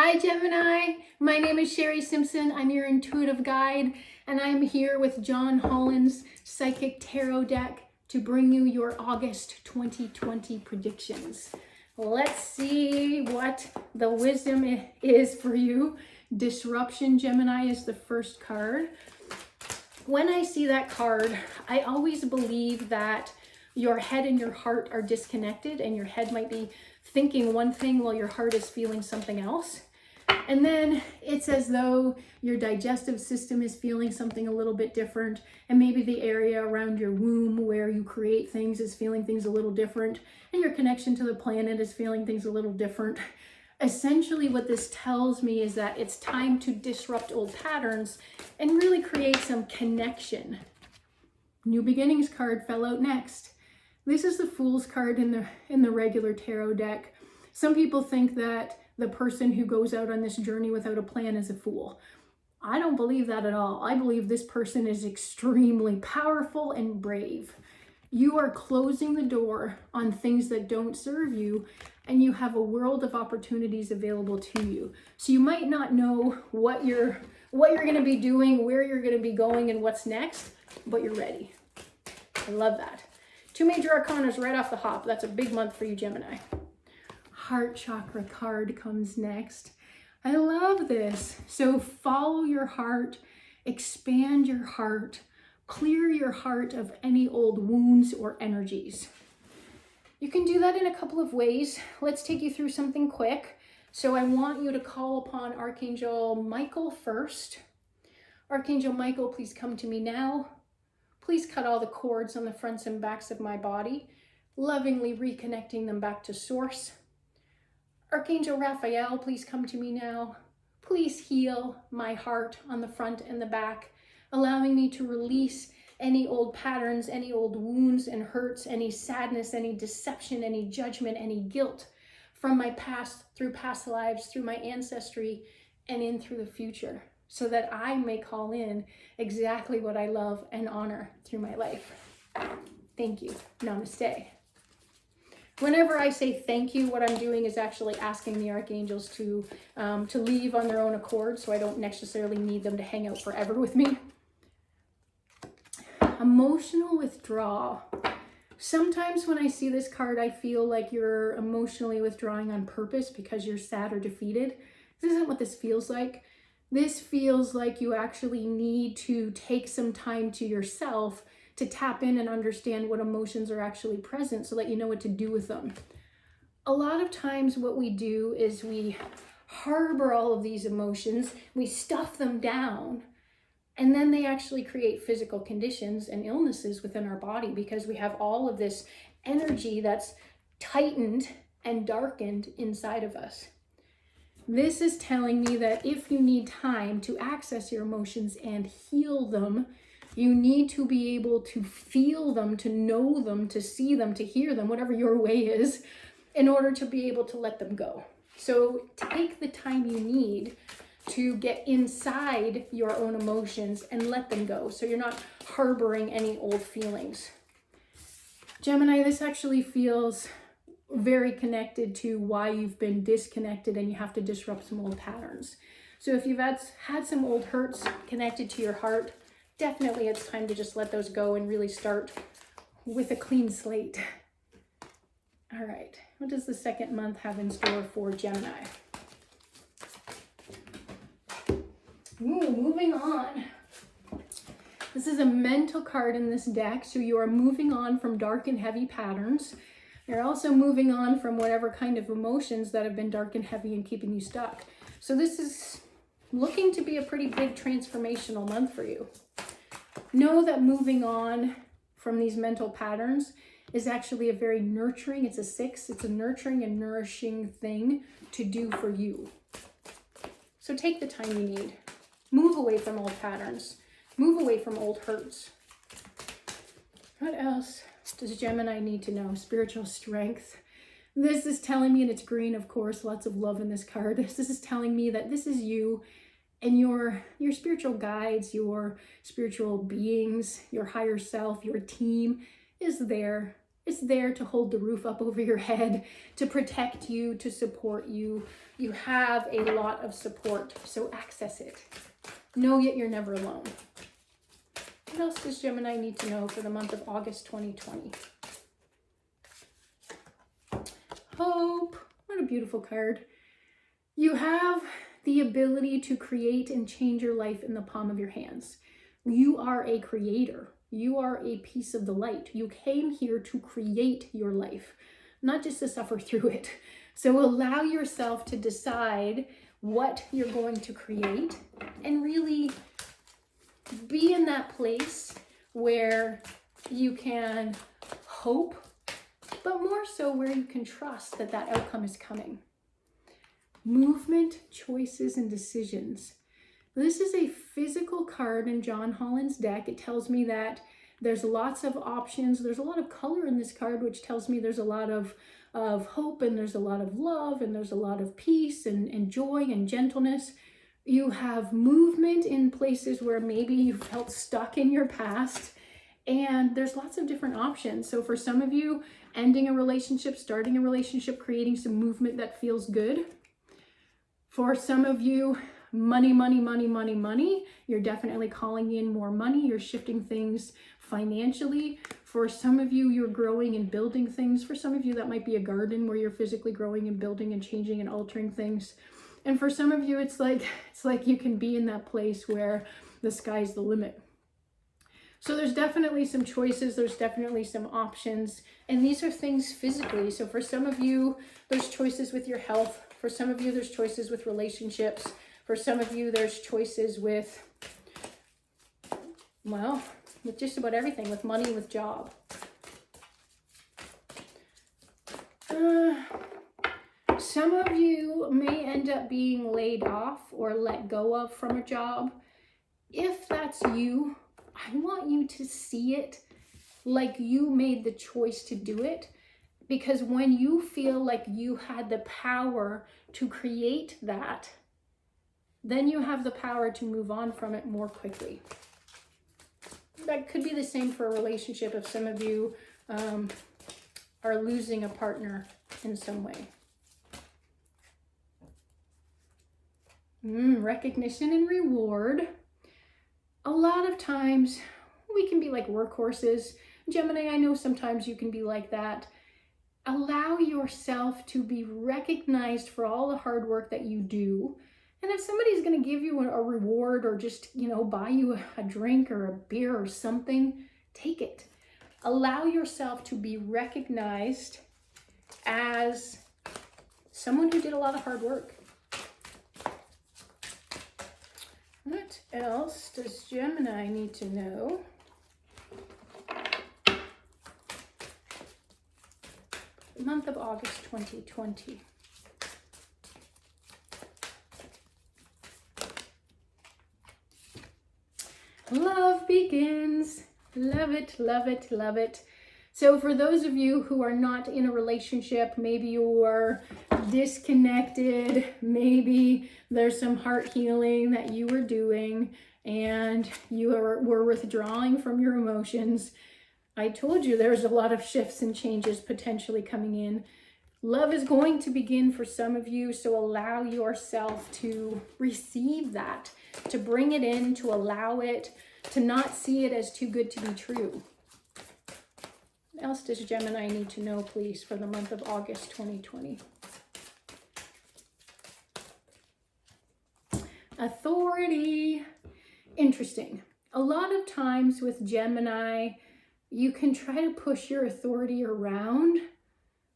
Hi Gemini, my name is Sherri Simpson. I'm your intuitive guide and I'm here with John Holland's Psychic Tarot deck to bring you your August 2020 predictions. Let's see what the wisdom is for you. Disruption, Gemini, is the first card. When I see that card, I always believe that your head and your heart are disconnected and your head might be thinking one thing while your heart is feeling something else. And then it's as though your digestive system is feeling something a little bit different, and maybe the area around your womb where you create things is feeling things a little different, and your connection to the planet is feeling things a little different. Essentially, what this tells me is that it's time to disrupt old patterns and really create some connection. New Beginnings card fell out next. This is the Fool's card in the regular tarot deck. Some people think that the person who goes out on this journey without a plan is a fool. I don't believe that at all. I believe this person is extremely powerful and brave. You are closing the door on things that don't serve you, and you have a world of opportunities available to you. So you might not know what you're going to be doing, where you're going to be going, and what's next, but you're ready. I love that. 2 major arcanas right off the hop. That's a big month for you, Gemini. Heart chakra card comes next. I love this. So follow your heart, expand your heart, clear your heart of any old wounds or energies. You can do that in a couple of ways. Let's take you through something quick. So I want you to call upon Archangel Michael first. Archangel Michael, please come to me now. Please cut all the cords on the fronts and backs of my body, lovingly reconnecting them back to source. Archangel Raphael, please come to me now. Please heal my heart on the front and the back, allowing me to release any old patterns, any old wounds and hurts, any sadness, any deception, any judgment, any guilt from my past, through past lives, through my ancestry, and in through the future, so that I may call in exactly what I love and honor through my life. Thank you. Namaste. Whenever I say thank you, what I'm doing is actually asking the archangels to leave on their own accord, so I don't necessarily need them to hang out forever with me. Emotional withdrawal. Sometimes when I see this card, I feel like you're emotionally withdrawing on purpose because you're sad or defeated. This isn't what this feels like. This feels like you actually need to take some time to yourself to tap in and understand what emotions are actually present so that you know what to do with them. A lot of times what we do is we harbor all of these emotions, we stuff them down, and then they actually create physical conditions and illnesses within our body because we have all of this energy that's tightened and darkened inside of us. This is telling me that if you need time to access your emotions and heal them, you need to be able to feel them, to know them, to see them, to hear them, whatever your way is, in order to be able to let them go. So take the time you need to get inside your own emotions and let them go, so you're not harboring any old feelings. Gemini, this actually feels very connected to why you've been disconnected and you have to disrupt some old patterns. So if you've had some old hurts connected to your heart, definitely it's time to just let those go and really start with a clean slate. All right, what does the second month have in store for Gemini? Ooh, moving on. This is a mental card in this deck, so you are moving on from dark and heavy patterns. You're also moving on from whatever kind of emotions that have been dark and heavy and keeping you stuck. So this is looking to be a pretty big transformational month for you. Know that moving on from these mental patterns is actually a very nurturing, it's a 6, it's a nurturing and nourishing thing to do for you. So take the time you need. Move away from old patterns. Move away from old hurts. What else does Gemini need to know? Spiritual strength. This is telling me, and it's green, of course, lots of love in this card. This is telling me that this is you and your spiritual guides, your spiritual beings, your higher self, your team is there It's there to hold the roof up over your head, to protect you, to support you. You have a lot of support, so access it. Know yet you're never alone. What else does Gemini need to know for the month of August 2020? Hope. What a beautiful card. You have the ability to create and change your life in the palm of your hands. You are a creator. You are a piece of the light. You came here to create your life, not just to suffer through it. So allow yourself to decide what you're going to create and really be in that place where you can hope, but more so where you can trust that that outcome is coming. Movement, choices, and decisions. This is a physical card in John Holland's deck. It tells me that there's lots of options. There's a lot of color in this card, which tells me there's a lot of hope, and there's a lot of love, and there's a lot of peace and joy and gentleness. You have movement in places where maybe you felt stuck in your past, and there's lots of different options. So for some of you, ending a relationship, starting a relationship, creating some movement that feels good. For some of you, money, money, money, money, money. You're definitely calling in more money. You're shifting things financially. For some of you, you're growing and building things. For some of you, that might be a garden where you're physically growing and building and changing and altering things. And for some of you, it's like you can be in that place where the sky's the limit. So there's definitely some choices. There's definitely some options. And these are things physically. So for some of you, there's choices with your health. For some of you, there's choices with relationships. For some of you, there's choices with, well, with just about everything, with money, with job. Some of you may end up being laid off or let go of from a job. If that's you, I want you to see it like you made the choice to do it. Because when you feel like you had the power to create that, then you have the power to move on from it more quickly. That could be the same for a relationship if some of you are losing a partner in some way. Recognition and reward. A lot of times we can be like workhorses. Gemini, I know sometimes you can be like that. Allow yourself to be recognized for all the hard work that you do. And if somebody's going to give you a reward or just, buy you a drink or a beer or something, take it. Allow yourself to be recognized as someone who did a lot of hard work. What else does Gemini need to know? Month of August 2020. Love begins. Love it, love it, love it. So for those of you who are not in a relationship, maybe you are disconnected, maybe there's some heart healing that you were doing and you were withdrawing from your emotions. I told you there's a lot of shifts and changes potentially coming in. Love is going to begin for some of you, so allow yourself to receive that, to bring it in, to allow it, to not see it as too good to be true. What else does Gemini need to know, please, for the month of August 2020? Authority. Interesting. A lot of times with Gemini, you can try to push your authority around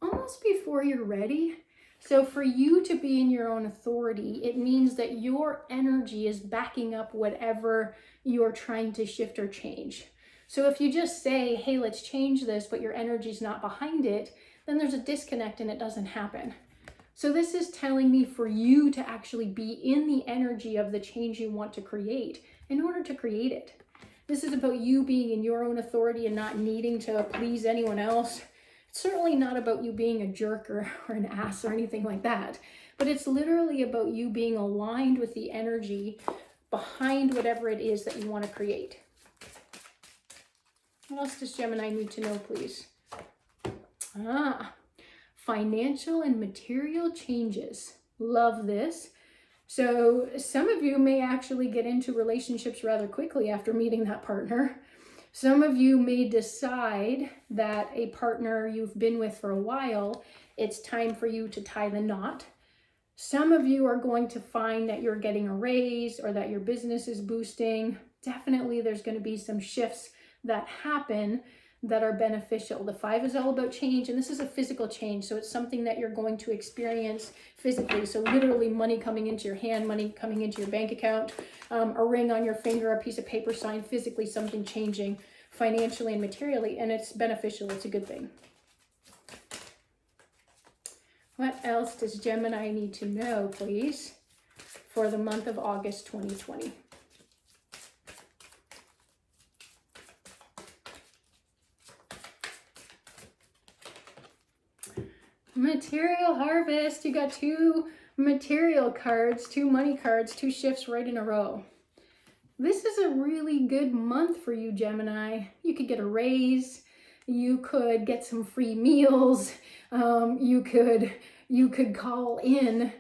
almost before you're ready. So for you to be in your own authority, it means that your energy is backing up whatever you're trying to shift or change. So if you just say, hey, let's change this, but your energy's not behind it, then there's a disconnect and it doesn't happen. So this is telling me for you to actually be in the energy of the change you want to create in order to create it. This is about you being in your own authority and not needing to please anyone else. It's certainly not about you being a jerk or an ass or anything like that, but it's literally about you being aligned with the energy behind whatever it is that you want to create. What else does Gemini need to know, please, Financial and material changes. Love this. So some of you may actually get into relationships rather quickly after meeting that partner. Some of you may decide that a partner you've been with for a while, it's time for you to tie the knot. Some of you are going to find that you're getting a raise or that your business is boosting. Definitely there's going to be some shifts that happen that are beneficial. The 5 is all about change, and this is a physical change, so it's something that you're going to experience physically. So literally money coming into your hand, money coming into your bank account, a ring on your finger, a piece of paper signed, physically something changing financially and materially, and it's beneficial. It's a good thing. What else does Gemini need to know, please, for the month of August 2020? Material harvest. You got 2 material cards, 2 money cards, 2 shifts right in a row. This is a really good month for you, Gemini. You could get a raise. You could get some free meals. You could call in.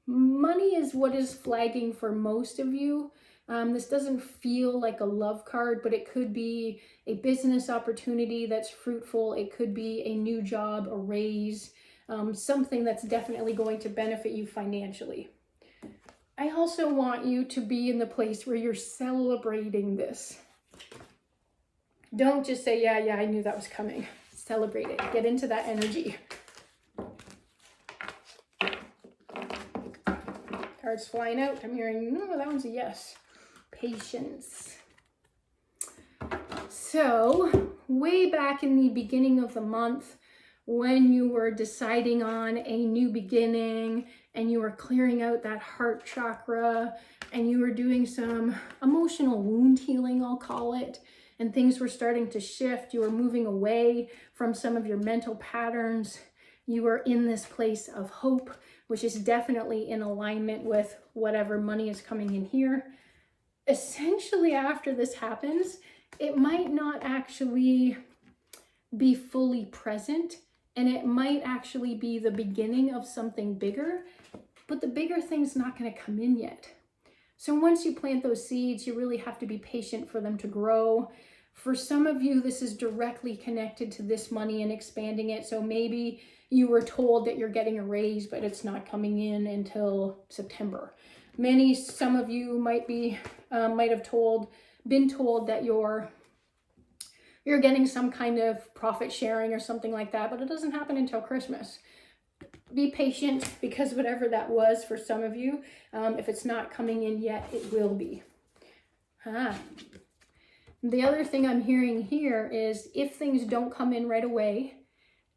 Money is what is flagging for most of you. This doesn't feel like a love card, but it could be a business opportunity that's fruitful. It could be a new job, a raise, something that's definitely going to benefit you financially. I also want you to be in the place where you're celebrating this. Don't just say, yeah, I knew that was coming. Celebrate it. Get into that energy. Cards flying out. I'm hearing, no, that one's a yes. Patience. So, way back in the beginning of the month, when you were deciding on a new beginning and you were clearing out that heart chakra and you were doing some emotional wound healing, I'll call it, and things were starting to shift, you were moving away from some of your mental patterns, you were in this place of hope, which is definitely in alignment with whatever money is coming in here. Essentially, after this happens, it might not actually be fully present, and it might actually be the beginning of something bigger, but the bigger thing's not going to come in yet. So once you plant those seeds, you really have to be patient for them to grow. For some of you, this is directly connected to this money and expanding it. So maybe you were told that you're getting a raise, but it's not coming in until September. Some of you might have been told that you're getting some kind of profit sharing or something like that, but it doesn't happen until Christmas. Be patient, because whatever that was for some of you, if it's not coming in yet, it will be. The other thing I'm hearing here is if things don't come in right away,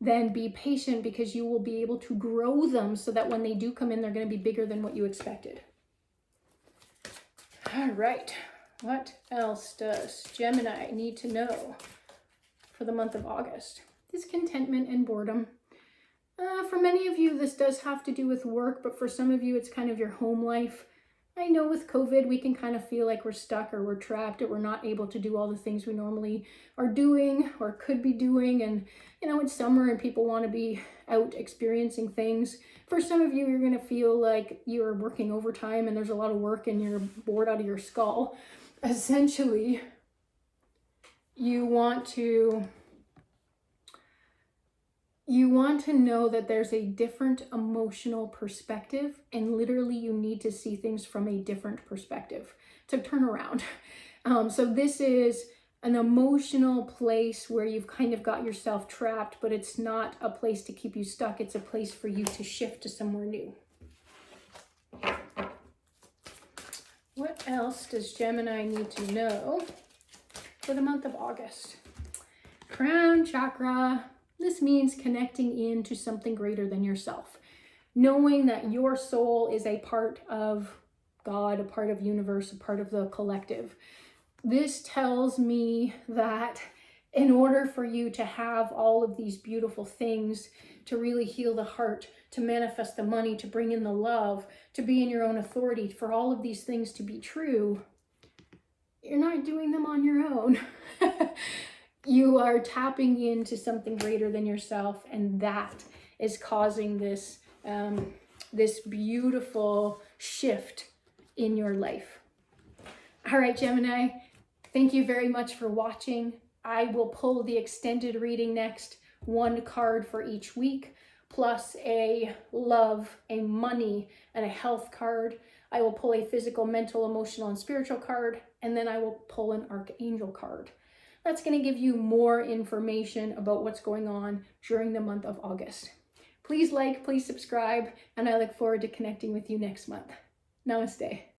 then be patient, because you will be able to grow them so that when they do come in, they're going to be bigger than what you expected. All right. What else does Gemini need to know for the month of August? Discontentment and boredom. For many of you, this does have to do with work, but for some of you, it's kind of your home life. I know with COVID, we can kind of feel like we're stuck or we're trapped or we're not able to do all the things we normally are doing or could be doing. And, it's summer and people want to be out experiencing things. For some of you, you're going to feel like you're working overtime and there's a lot of work and you're bored out of your skull. Essentially, you want to know that there's a different emotional perspective, and literally you need to see things from a different perspective to turn around. So this is an emotional place where you've kind of got yourself trapped, but it's not a place to keep you stuck. It's a place for you to shift to somewhere new. What else does Gemini need to know for the month of August? Crown chakra. This means connecting into something greater than yourself. Knowing that your soul is a part of God, a part of universe, a part of the collective. This tells me that in order for you to have all of these beautiful things, to really heal the heart, to manifest the money, to bring in the love, to be in your own authority, for all of these things to be true, you're not doing them on your own. you are tapping into something greater than yourself, and that is causing this this beautiful shift in your life. All right, Gemini, thank you very much for watching. I will pull the extended reading next, one card for each week, plus a love, a money, and a health card. I will pull a physical, mental, emotional, and spiritual card, and then I will pull an archangel card. That's going to give you more information about what's going on during the month of August. Please like, please subscribe, and I look forward to connecting with you next month. Namaste.